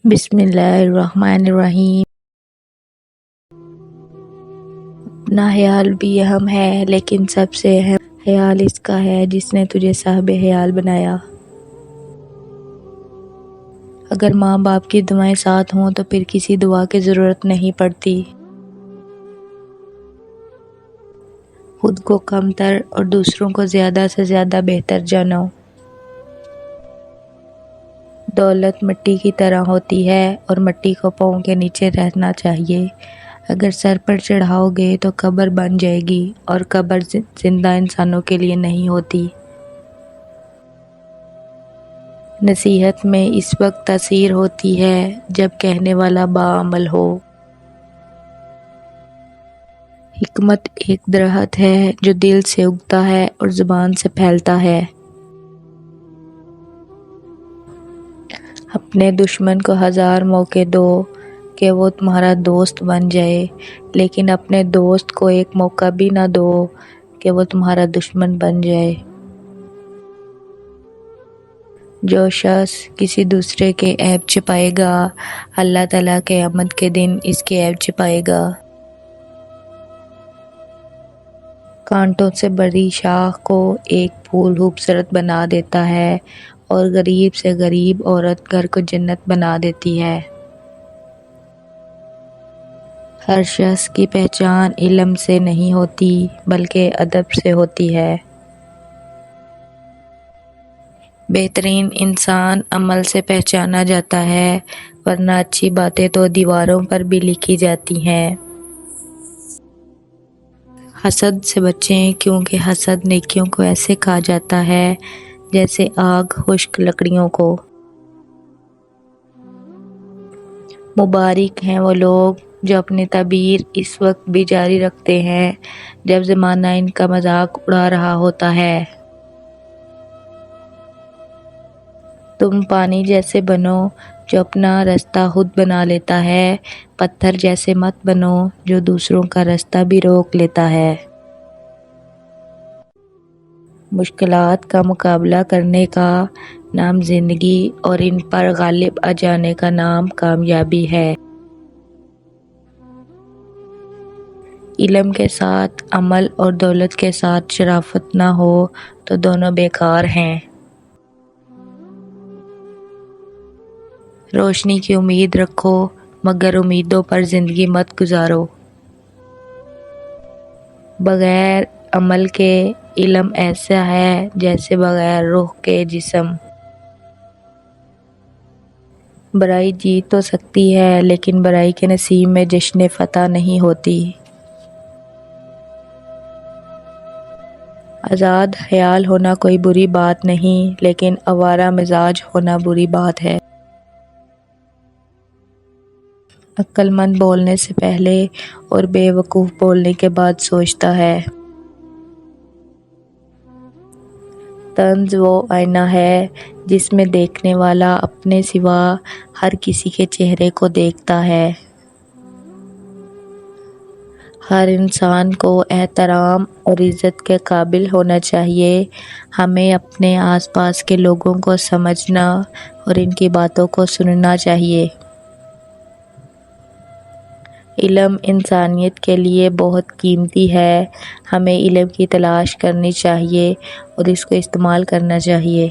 بسم اللہ الرحمن الرحیم۔ اپنا خیال بھی اہم ہے، لیکن سب سے اہم خیال اس کا ہے جس نے تجھے صاحب خیال بنایا۔ اگر ماں باپ کی دعائیں ساتھ ہوں تو پھر کسی دعا کی ضرورت نہیں پڑتی۔ خود کو کم تر اور دوسروں کو زیادہ سے زیادہ بہتر جانو۔ دولت مٹی کی طرح ہوتی ہے اور مٹی کو پاؤں کے نیچے رہنا چاہیے۔ اگر سر پر چڑھاؤ گے تو قبر بن جائے گی، اور قبر زندہ انسانوں کے لیے نہیں ہوتی۔ نصیحت میں اس وقت تاثیر ہوتی ہے جب کہنے والا باعمل ہو۔ حکمت ایک درخت ہے جو دل سے اگتا ہے اور زبان سے پھیلتا ہے۔ اپنے دشمن کو 1000 موقع دو کہ وہ تمہارا دوست بن جائے، لیکن اپنے دوست کو ایک موقع بھی نہ دو کہ وہ تمہارا دشمن بن جائے۔ جو شخص کسی دوسرے کے عیب چھپائے گا، اللہ تعالیٰ قیامت کے دن اس کے عیب چھپائے گا۔ کانٹوں سے بھری شاخ کو ایک پھول خوبصورت بنا دیتا ہے، اور غریب سے غریب عورت گھر کو جنت بنا دیتی ہے۔ ہر شخص کی پہچان علم سے نہیں ہوتی بلکہ ادب سے ہوتی ہے۔ بہترین انسان عمل سے پہچانا جاتا ہے، ورنہ اچھی باتیں تو دیواروں پر بھی لکھی جاتی ہیں۔ حسد سے بچیں، کیونکہ حسد نیکیوں کو ایسے کھا جاتا ہے جیسے آگ خشک لکڑیوں کو۔ مبارک ہیں وہ لوگ جو اپنی تعبیر اس وقت بھی جاری رکھتے ہیں جب زمانہ ان کا مذاق اڑا رہا ہوتا ہے۔ تم پانی جیسے بنو جو اپنا رستہ خود بنا لیتا ہے، پتھر جیسے مت بنو جو دوسروں کا رستہ بھی روک لیتا ہے۔ مشکلات کا مقابلہ کرنے کا نام زندگی، اور ان پر غالب آ جانے کا نام کامیابی ہے۔ علم کے ساتھ عمل اور دولت کے ساتھ شرافت نہ ہو تو دونوں بیکار ہیں۔ روشنی کی امید رکھو، مگر امیدوں پر زندگی مت گزارو۔ بغیر عمل کے علم ایسا ہے جیسے بغیر روح کے جسم۔ برائی جیت تو سکتی ہے، لیکن برائی کے نصیب میں جشن فتح نہیں ہوتی۔ آزاد خیال ہونا کوئی بری بات نہیں، لیکن آوارہ مزاج ہونا بری بات ہے۔ عقل مند بولنے سے پہلے اور بے وقوف بولنے کے بعد سوچتا ہے۔ طنز وہ آئینہ ہے جس میں دیکھنے والا اپنے سوا ہر کسی کے چہرے کو دیکھتا ہے۔ ہر انسان کو احترام اور عزت کے قابل ہونا چاہیے۔ ہمیں اپنے آس پاس کے لوگوں کو سمجھنا اور ان کی باتوں کو سننا چاہیے۔ علم انسانیت کے لیے بہت قیمتی ہے۔ ہمیں علم کی تلاش کرنی چاہیے اور اس کو استعمال کرنا چاہیے۔